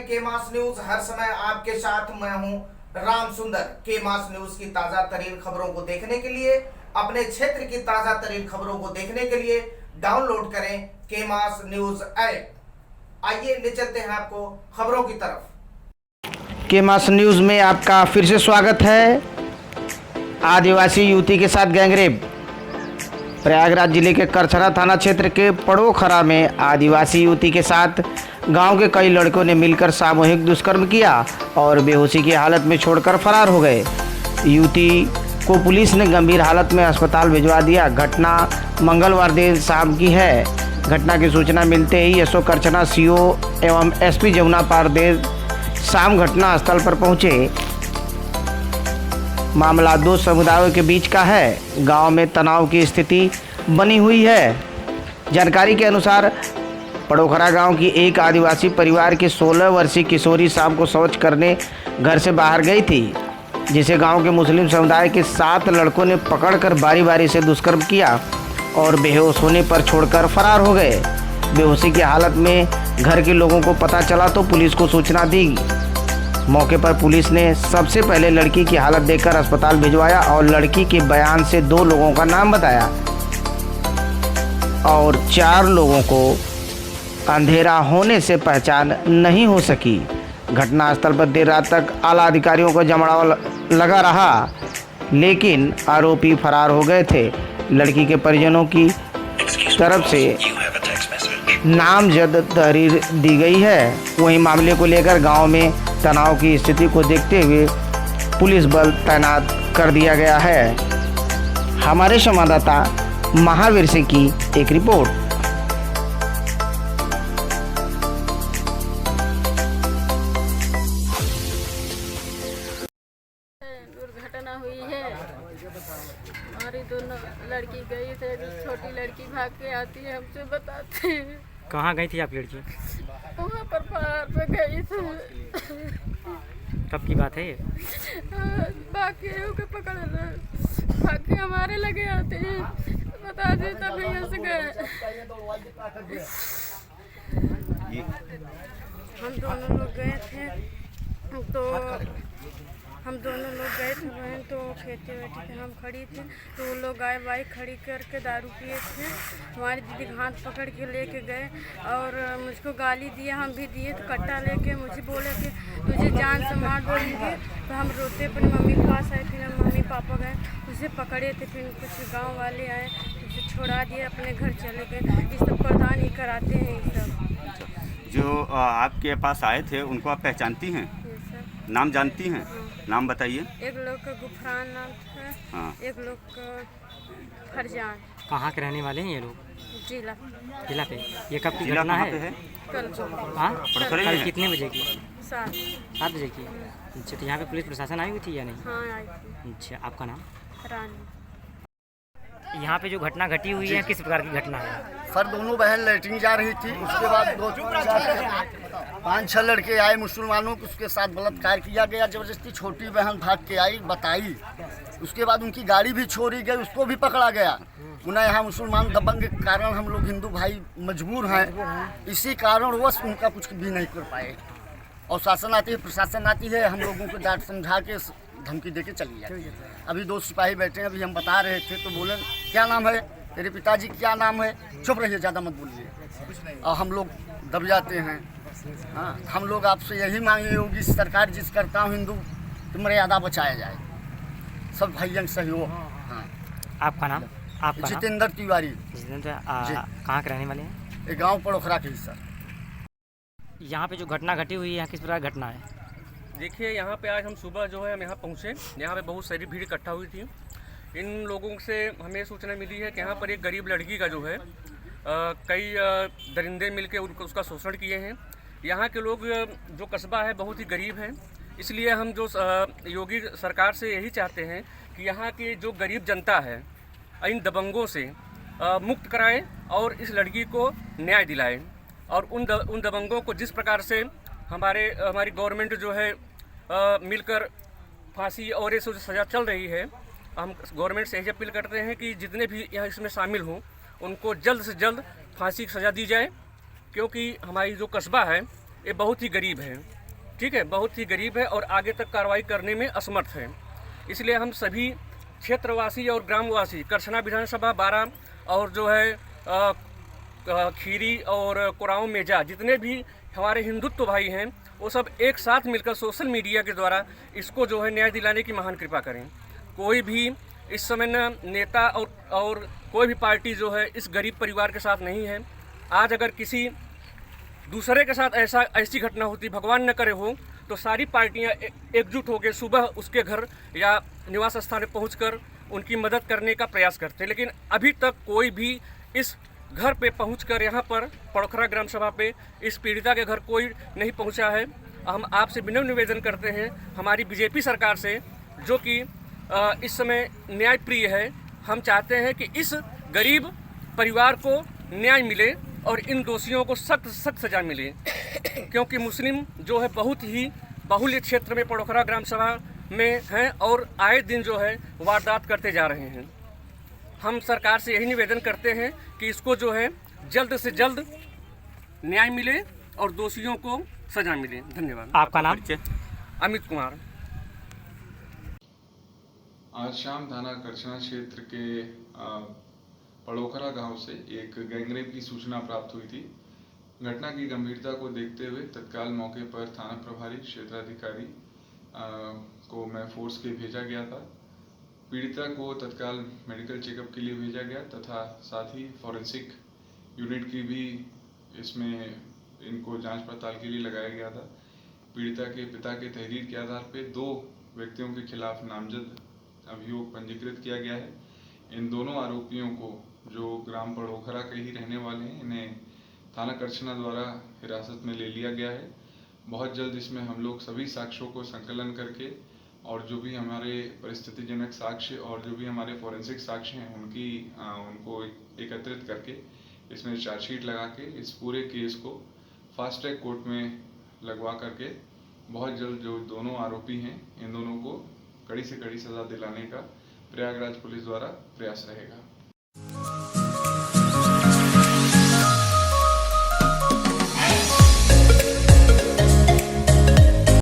के मास न्यूज। हर समय आपके साथ मैं हूं राम सुंदर। के मास न्यूज की ताजा तरीन खबरों को देखने के लिए, अपने क्षेत्र की ताजा तरीन खबरों को देखने के लिए डाउनलोड करें के मास न्यूज ऐप। आइए ले चलते हैं आपको खबरों की तरफ। के मास न्यूज में आपका फिर से स्वागत है। आदिवासी युवती के साथ गैंगरेप। प्रयागराज जिले के करछरा थाना क्षेत्र के पड़ोखरा में आदिवासी युवती के साथ गांव के कई लड़कों ने मिलकर सामूहिक दुष्कर्म किया और बेहोशी की हालत में छोड़कर फरार हो गए। युवती को पुलिस ने गंभीर हालत में अस्पताल भिजवा दिया। घटना मंगलवार देर शाम की है। घटना की सूचना मिलते ही एसओ करछरा सीओ एवं एसपी जमुना पार देर शाम घटना स्थल पर पहुंचे। मामला दो समुदायों के बीच का है। गांव में तनाव की स्थिति बनी हुई है। जानकारी के अनुसार पड़ोखरा गांव की एक आदिवासी परिवार की 16 वर्षीय किशोरी शाम को शौच करने घर से बाहर गई थी, जिसे गांव के मुस्लिम समुदाय के 7 लड़कों ने पकड़कर बारी बारी से दुष्कर्म किया और बेहोश होने पर छोड़कर फरार हो गए। बेहोशी की हालत में घर के लोगों को पता चला तो पुलिस को सूचना दी। मौके पर पुलिस ने सबसे पहले लड़की की हालत देखकर अस्पताल भिजवाया और लड़की के बयान से 2 लोगों का नाम बताया और 4 लोगों को अंधेरा होने से पहचान नहीं हो सकी। घटनास्थल पर देर रात तक आला अधिकारियों को जमावड़ा लगा रहा, लेकिन आरोपी फरार हो गए थे। लड़की के परिजनों की तरफ से नामजद तहरीर दी गई है। वहीं मामले को लेकर गांव में तनाव की स्थिति को देखते हुए पुलिस बल तैनात कर दिया गया है। हमारे संवाददाता महावीर सिंह की एक रिपोर्ट। दुर्घटना हुई है। हमारी दोनों लड़की गई थे, छोटी लड़की भाग के आती है, हमसे बताते हैं। कहाँ गई थी आप लड़की? वहाँ पर पहाड़ पे गई थी। कब की बात है ये? बाकी के पकड़ भाग के हमारे लगे आते हैं, बता दे तब यहाँ से गए। हम दोनों लोग गए थे बहन, तो खेती बैठी थे, हम खड़ी थी तो वो लोग गाय बाइक खड़ी करके दारू पिए थे। हमारी दीदी का हाथ पकड़ के लेके गए और मुझको गाली दिया, हम भी दिए। तो कट्टा लेके मुझे बोले कि तुझे जान से मार देंगे। तो हम रोते अपनी मम्मी के पास आए, फिर हम मम्मी पापा गए, उसे पकड़े थे। फिर कुछ गाँव वाले आए, उसे छोड़ा दिए, अपने घर चले गए। ये सब प्रधान ही कराते हैं। ये सब जो आपके पास आए थे उनको आप पहचानती हैं? नाम जानती हैं? नाम बताइए। एक लोग का गुफरान नाम था। हाँ। एक लोग का फरजान। कहाँ के रहने वाले हैं ये लोग? जिला पे। ये कब की जिला घटना कहाँ है? पे है? कल। हाँ, पड़ोखरे कल में? कितने बजे की? 7 बजे की। अच्छा, तो यहाँ पे पुलिस प्रशासन आई हुई थी या नहीं? हाँ आई थी। अच्छा, आपका नाम? रानी। यहाँ पे जो घटना घटी हुई है किस प्रकार की घटना है? सर दोनों बहन लैट्रिन जा रही थी, उसके बाद 5-6 लड़के आए मुसलमानों को, उसके साथ बलात्कार किया गया जबरदस्ती। छोटी बहन भाग के आई, बताई। उसके बाद उनकी गाड़ी भी छोड़ी गई, उसको भी पकड़ा गया। उन्हें यहाँ मुसलमान दबंग के कारण हम लोग हिंदू भाई मजबूर हैं, इसी कारणवश उनका कुछ भी नहीं कर पाए। और शासन आती है, प्रशासन आती है, हम लोगों को डांट समझा के धमकी दे के चली जाती है। अभी 2 सिपाही बैठे हैं, अभी हम बता रहे थे तो बोले क्या नाम है तेरे पिताजी, क्या नाम है? चुप रहिए, ज़्यादा मत बोलिए। और हम लोग दब जाते हैं। हाँ, हम लोग आपसे यही मांगे होगी सरकार, जिस करता हूँ हिंदू तो मर्यादा बचाया जाए, सब भाइयों सहयोग। हाँ। आपका नाम? आपका नाम? जितेंद्र तिवारी। कहाँ के रहने वाले हैं? एक गाँव पड़ोखरा के ही सर। यहाँ पे जो घटना घटी हुई है किस प्रकार घटना है? देखिए, यहाँ पे आज हम सुबह जो है हम यहाँ पहुँचे। यहाँ पे बहुत सारी भीड़ इकट्ठा हुई थी। इन लोगों से हमें सूचना मिली है कि यहाँ पर एक गरीब लड़की का जो है कई दरिंदे मिलके उसका शोषण किए हैं। यहाँ के लोग जो कस्बा है बहुत ही गरीब हैं, इसलिए हम जो योगी सरकार से यही चाहते हैं कि यहाँ की जो गरीब जनता है इन दबंगों से मुक्त कराएं और इस लड़की को न्याय दिलाएं। और उन दबंगों को जिस प्रकार से हमारी गवर्नमेंट जो है मिलकर फांसी और ये सज़ा चल रही है, हम गवर्नमेंट से यही अपील करते हैं कि जितने भी यहाँ इसमें शामिल हों उनको जल्द से जल्द फांसी की सज़ा दी जाए, क्योंकि हमारी जो कस्बा है ये बहुत ही गरीब है। ठीक है, बहुत ही गरीब है और आगे तक कार्रवाई करने में असमर्थ है। इसलिए हम सभी क्षेत्रवासी और ग्रामवासी करछना विधानसभा 12 और जो है खीरी और कोरांव मेजा जितने भी हमारे हिंदुत्व भाई हैं वो सब एक साथ मिलकर सोशल मीडिया के द्वारा इसको जो है न्याय दिलाने की महान कृपा करें। कोई भी इस समय न नेता और कोई भी पार्टी जो है इस गरीब परिवार के साथ नहीं है। आज अगर किसी दूसरे के साथ ऐसी घटना होती, भगवान न करे हो, तो सारी पार्टियां एकजुट होकर सुबह उसके घर या निवास स्थान पर पहुंचकर उनकी मदद करने का प्रयास करते। लेकिन अभी तक कोई भी इस घर पे पहुंचकर यहाँ पर पड़ोखरा ग्राम सभा पे इस पीड़िता के घर कोई नहीं पहुंचा है। हम आपसे विनम्र निवेदन करते हैं हमारी बीजेपी सरकार से, जो कि इस समय न्याय प्रिय है। हम चाहते हैं कि इस गरीब परिवार को न्याय मिले और इन दोषियों को सख्त सजा मिले, क्योंकि मुस्लिम जो है बहुत ही बाहुल्य क्षेत्र में पड़ोखरा ग्राम सभा में हैं और आए दिन जो है वारदात करते जा रहे हैं। हम सरकार से यही निवेदन करते हैं कि इसको जो है जल्द से जल्द न्याय मिले और दोषियों को सजा मिले। धन्यवाद। आपका नाम? अमित कुमार। आज शाम थाना करछना क्षेत्र के पड़ोखरा गांव से एक गैंगरेप की सूचना प्राप्त हुई थी। घटना की गंभीरता को देखते हुए तत्काल मौके पर थाना प्रभारी क्षेत्राधिकारी को मैं फोर्स के भेजा गया था। पीड़िता को तत्काल मेडिकल चेकअप के लिए भेजा गया तथा साथ ही फॉरेंसिक यूनिट की भी इसमें इनको जांच पड़ताल के लिए लगाया गया था। पीड़िता के पिता के तहरीर के आधार पर 2 व्यक्तियों के खिलाफ नामजद अभियोग पंजीकृत किया गया है। इन दोनों आरोपियों को, जो ग्राम पड़ोखरा के ही रहने वाले हैं, इन्हें थाना करछना द्वारा हिरासत में ले लिया गया है। बहुत जल्द इसमें हम लोग सभी साक्ष्यों को संकलन करके और जो भी हमारे परिस्थितिजनक साक्ष्य और जो भी हमारे फॉरेंसिक साक्ष्य हैं उनको एकत्रित करके इसमें चार्जशीट लगा के इस पूरे केस को फास्ट ट्रैक कोर्ट में लगवा करके बहुत जल्द जो दोनों आरोपी हैं इन दोनों को कड़ी से कड़ी सजा दिलाने का प्रयागराज पुलिस द्वारा प्रयास रहेगा।